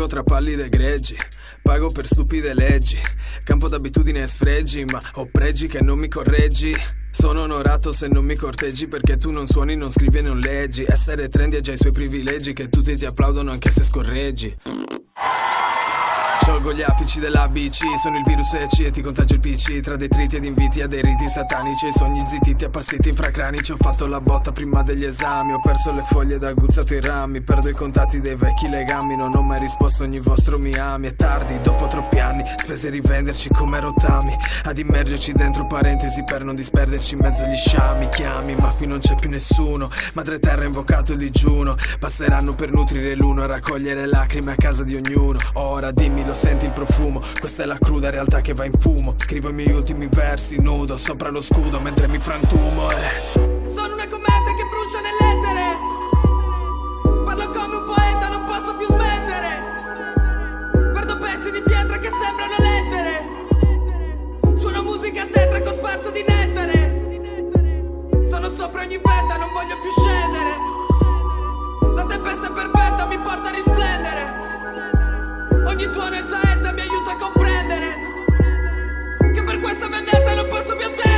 Vivo tra pallide greggi, pago per stupide leggi, campo d'abitudini e sfregi, ma ho pregi che non mi correggi. Sono onorato se non mi corteggi, perché tu non suoni, non scrivi e non leggi. Essere trendy ha già i suoi privilegi, che tutti ti applaudono anche se scorreggi. Sciolgo gli apici dell'ABC, sono il virus EC e ti contagio il PC. Tra detriti ed inviti a dei riti satanici, i sogni zittiti appassiti infracranici. Ho fatto la botta prima degli esami, ho perso le foglie ed aguzzato i rami. Perdo i contatti dei vecchi legami, non ho mai risposto a ogni vostro mi ami. È tardi, dopo troppi anni, spese rivenderci come rotami, ad immergerci dentro parentesi per non disperderci in mezzo agli sciami. Chiami, ma qui non c'è più nessuno, madre terra ha invocato il digiuno. Passeranno per nutrire l'uno e raccogliere lacrime a casa di ognuno. Ora dimmi, lo senti il profumo? Questa è la cruda realtà che va in fumo. Scrivo i miei ultimi versi nudo sopra lo scudo mentre mi frantumo. Sono una cometa che brucia nell'etere, parlo come un poeta, non posso più smettere. Perdo pezzi di pietra che sembrano lettere, suono musica tetra cosparsa di nettere. Sono sopra ogni vetta, non voglio più scendere. La tempesta perfetta mi porta a risplendere. Ogni tuono e saetta mi aiuta a comprendere che per questa vendetta non posso più attendere.